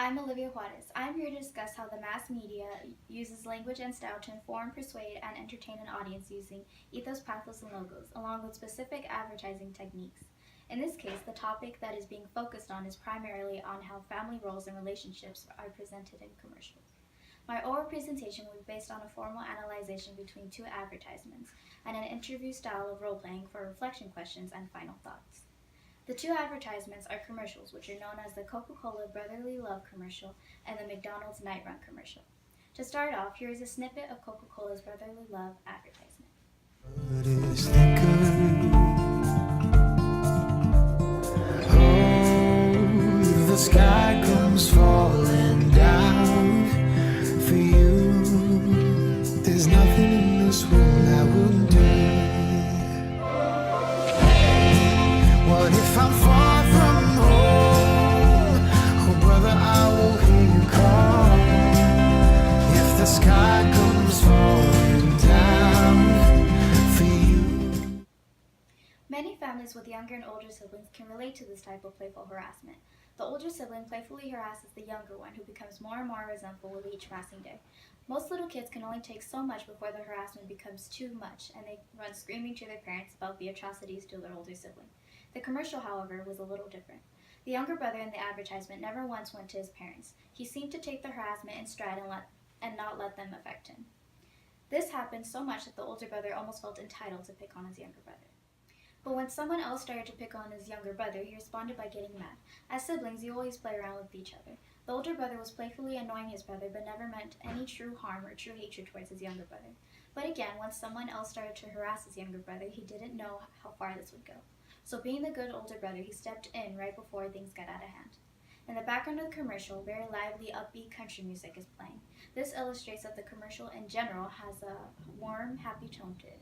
I'm Olivia Juarez. I'm here to discuss how the mass media uses language and style to inform, persuade, and entertain an audience using ethos, pathos, and logos, along with specific advertising techniques. In this case, the topic that is being focused on is primarily on how family roles and relationships are presented in commercials. My oral presentation will be based on a formal analysis between two advertisements and an interview style of role-playing for reflection questions and final thoughts. The two advertisements are commercials, which are known as the Coca-Cola Brotherly Love commercial and the McDonald's Night Run commercial. To start off, here is a snippet of Coca-Cola's Brotherly Love advertisement. Oh, the sky comes falling down for you. There's nothing in this world I wouldn't do. What if I'm far from home? Oh, brother, I will hear you call. If the sky comes falling down for you. Many families with younger and older siblings can relate to this type of playful harassment. The older sibling playfully harasses the younger one, who becomes more and more resentful with each passing day. Most little kids can only take so much before the harassment becomes too much, and they run screaming to their parents about the atrocities to their older sibling. The commercial, however, was a little different. The younger brother in the advertisement never once went to his parents. He seemed to take the harassment in stride and not let them affect him. This happened so much that the older brother almost felt entitled to pick on his younger brother. But when someone else started to pick on his younger brother, he responded by getting mad. As siblings, you always play around with each other. The older brother was playfully annoying his brother, but never meant any true harm or true hatred towards his younger brother. But again, once someone else started to harass his younger brother, he didn't know how far this would go. So being the good older brother, he stepped in right before things got out of hand. In the background of the commercial, very lively, upbeat country music is playing. This illustrates that the commercial in general has a warm, happy tone to it.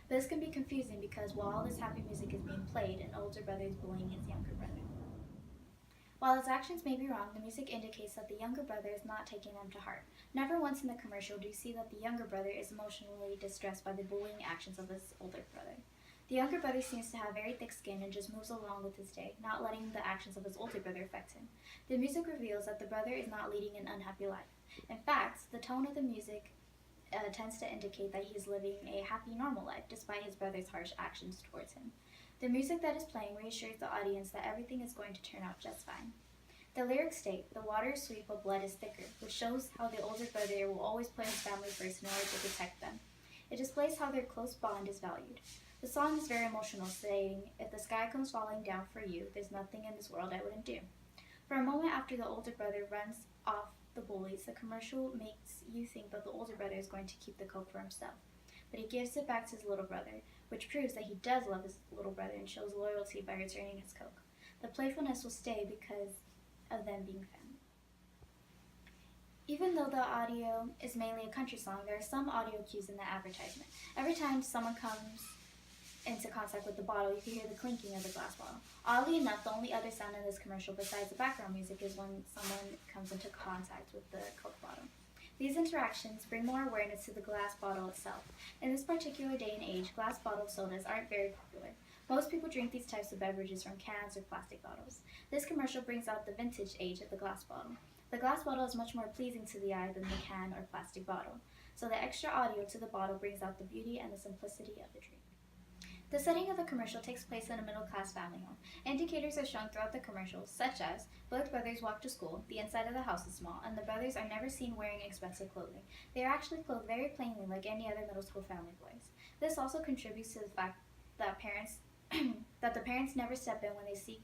This can be confusing because while all this happy music is being played, an older brother is bullying his younger brother. While his actions may be wrong, the music indicates that the younger brother is not taking them to heart. Never once in the commercial do you see that the younger brother is emotionally distressed by the bullying actions of his older brother. The younger brother seems to have very thick skin and just moves along with his day, not letting the actions of his older brother affect him. The music reveals that the brother is not leading an unhappy life. In fact, the tone of the music tends to indicate that he is living a happy, normal life despite his brother's harsh actions towards him. The music that is playing reassures the audience that everything is going to turn out just fine. The lyrics state, "The water is sweet but blood is thicker," which shows how the older brother will always put his family first in order to protect them. It displays how their close bond is valued. The song is very emotional, saying, "If the sky comes falling down for you, there's nothing in this world I wouldn't do." For a moment after the older brother runs off the bullies, the commercial makes you think that the older brother is going to keep the Coke for himself. But he gives it back to his little brother, which proves that he does love his little brother and shows loyalty by returning his Coke. The playfulness will stay because of them being family. Even though the audio is mainly a country song, there are some audio cues in the advertisement. Every time someone comes into contact with the bottle, you can hear the clinking of the glass bottle. Oddly enough, the only other sound in this commercial besides the background music is when someone comes into contact with the Coke bottle. These interactions bring more awareness to the glass bottle itself. In this particular day and age, glass bottled sodas aren't very popular. Most people drink these types of beverages from cans or plastic bottles. This commercial brings out the vintage age of the glass bottle. The glass bottle is much more pleasing to the eye than the can or plastic bottle, so the extra audio to the bottle brings out the beauty and the simplicity of the drink. The setting of the commercial takes place in a middle-class family home. Indicators are shown throughout the commercial, such as both brothers walk to school, the inside of the house is small, and the brothers are never seen wearing expensive clothing. They are actually clothed very plainly like any other middle school family boys. This also contributes to the fact that the parents never step in when they see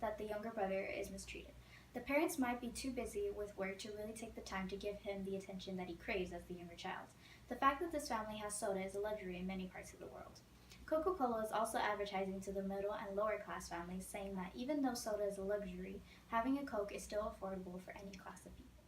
that the younger brother is mistreated. The parents might be too busy with work to really take the time to give him the attention that he craves as the younger child. The fact that this family has soda is a luxury in many parts of the world. Coca-Cola is also advertising to the middle and lower class families, saying that even though soda is a luxury, having a Coke is still affordable for any class of people.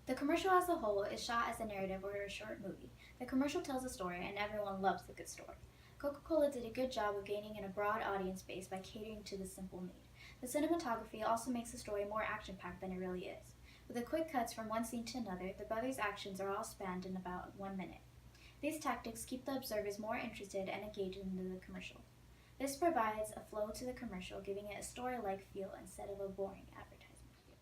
The commercial as a whole is shot as a narrative or a short movie. The commercial tells a story, and everyone loves a good story. Coca-Cola did a good job of gaining in a broad audience base by catering to the simple need. The cinematography also makes the story more action-packed than it really is. With the quick cuts from one scene to another, the brothers' actions are all spanned in about 1 minute. These tactics keep the observers more interested and engaged in the commercial. This provides a flow to the commercial, giving it a story-like feel instead of a boring advertisement feel.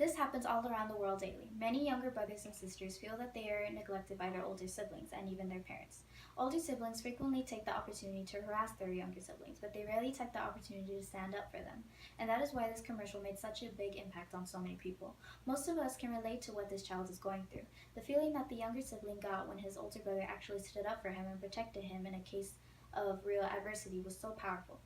This happens all around the world daily. Many younger brothers and sisters feel that they are neglected by their older siblings and even their parents. Older siblings frequently take the opportunity to harass their younger siblings, but they rarely take the opportunity to stand up for them. And that is why this commercial made such a big impact on so many people. Most of us can relate to what this child is going through. The feeling that the younger sibling got when his older brother actually stood up for him and protected him in a case of real adversity was so powerful.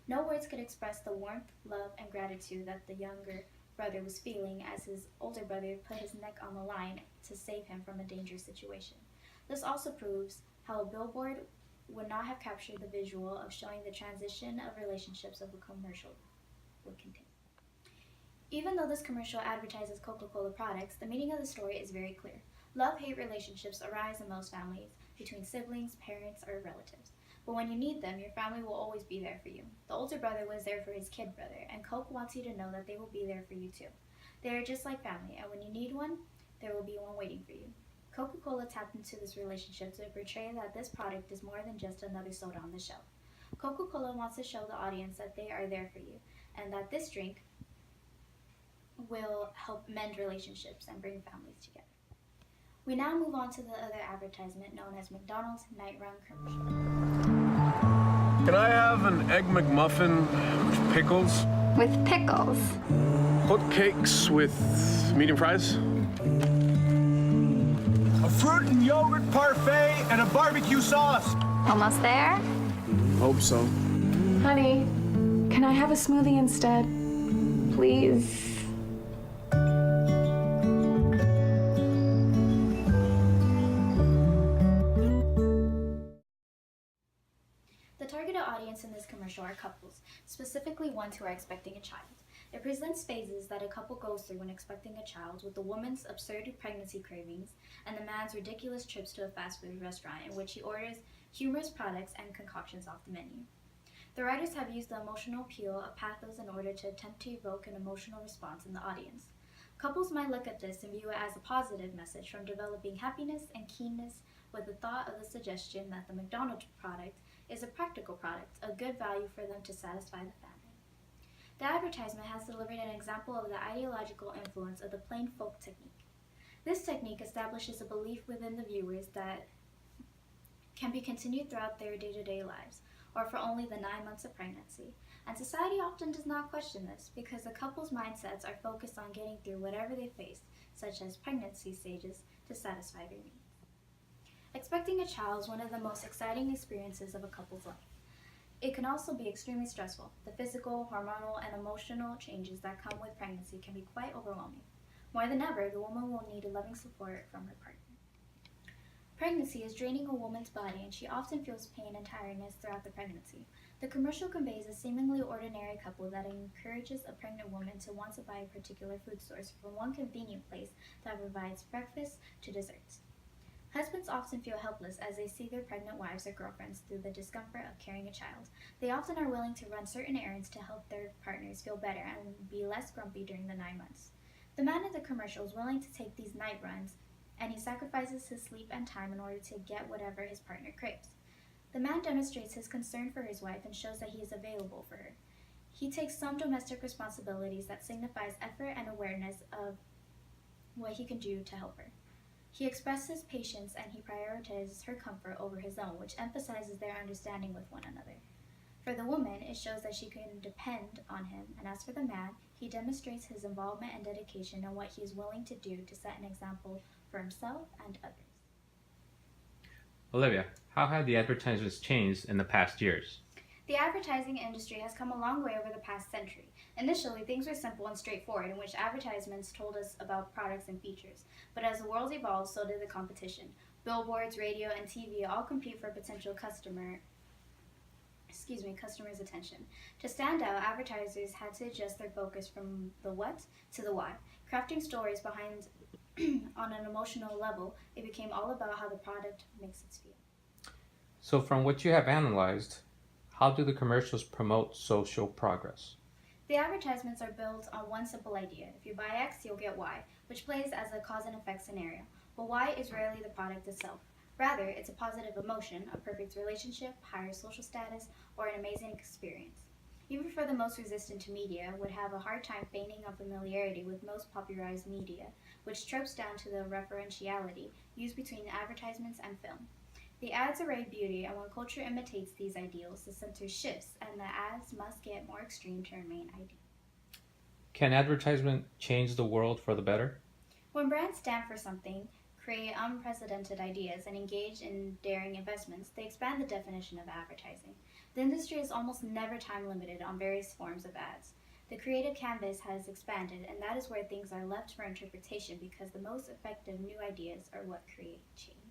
No words could express the warmth, love, and gratitude that the younger brother was feeling as his older brother put his neck on the line to save him from a dangerous situation. This also proves how a billboard would not have captured the visual of showing the transition of relationships of a commercial would continue. Even though this commercial advertises Coca-Cola products, the meaning of the story is very clear. Love-hate relationships arise in most families between siblings, parents, or relatives. But when you need them, your family will always be there for you. The older brother was there for his kid brother, and Coke wants you to know that they will be there for you too. They are just like family, and when you need one, there will be one waiting for you. Coca-Cola tapped into this relationship to portray that this product is more than just another soda on the shelf. Coca-Cola wants to show the audience that they are there for you, and that this drink will help mend relationships and bring families together. We now move on to the other advertisement known as McDonald's Night Run commercial. Can I have an Egg McMuffin with pickles? With pickles. Hotcakes with medium fries? A fruit and yogurt parfait and a barbecue sauce. Almost there? Hope so. Honey, can I have a smoothie instead? Please. The targeted audience in this commercial are couples, specifically ones who are expecting a child. It presents phases that a couple goes through when expecting a child, with the woman's absurd pregnancy cravings and the man's ridiculous trips to a fast food restaurant in which he orders humorous products and concoctions off the menu. The writers have used the emotional appeal of pathos in order to attempt to evoke an emotional response in the audience. Couples might look at this and view it as a positive message from developing happiness and keenness with the thought of the suggestion that the McDonald's product is a practical product, a good value for them to satisfy the family. The advertisement has delivered an example of the ideological influence of the plain folk technique. This technique establishes a belief within the viewers that can be continued throughout their day-to-day lives, or for only the 9 months of pregnancy. And society often does not question this, because the couple's mindsets are focused on getting through whatever they face, such as pregnancy stages, to satisfy their needs. Expecting a child is one of the most exciting experiences of a couple's life. It can also be extremely stressful. The physical, hormonal, and emotional changes that come with pregnancy can be quite overwhelming. More than ever, the woman will need loving support from her partner. Pregnancy is draining a woman's body, and she often feels pain and tiredness throughout the pregnancy. The commercial conveys a seemingly ordinary couple that encourages a pregnant woman to want to buy a particular food source from one convenient place that provides breakfast to desserts. Husbands often feel helpless as they see their pregnant wives or girlfriends through the discomfort of carrying a child. They often are willing to run certain errands to help their partners feel better and be less grumpy during the 9 months. The man in the commercial is willing to take these night runs, and he sacrifices his sleep and time in order to get whatever his partner craves. The man demonstrates his concern for his wife and shows that he is available for her. He takes some domestic responsibilities that signifies effort and awareness of what he can do to help her. He expresses patience and he prioritizes her comfort over his own, which emphasizes their understanding with one another. For the woman, it shows that she can depend on him, and as for the man, he demonstrates his involvement and dedication and what he is willing to do to set an example for himself and others. Olivia, how have the advertisements changed in the past years? The advertising industry has come a long way over the past century. Initially, things were simple and straightforward, in which advertisements told us about products and features. But as the world evolved, so did the competition. Billboards, radio, and TV all compete for potential customers' attention. To stand out, advertisers had to adjust their focus from the what to the why. Crafting stories behind on an emotional level, it became all about how the product makes us feel. So from what you have analyzed, how do the commercials promote social progress? The advertisements are built on one simple idea. If you buy X, you'll get Y, which plays as a cause and effect scenario. But Y is rarely the product itself. Rather, it's a positive emotion, a perfect relationship, higher social status, or an amazing experience. even for the most resistant to media, would have a hard time feigning unfamiliarity with most popularized media, which tropes down to the referentiality used between advertisements and film. The ads array beauty, and when culture imitates these ideals, the center shifts, and the ads must get more extreme to remain ideal. Can advertisement change the world for the better? When brands stand for something, create unprecedented ideas, and engage in daring investments, they expand the definition of advertising. The industry is almost never time limited on various forms of ads. The creative canvas has expanded, and that is where things are left for interpretation because the most effective new ideas are what create change.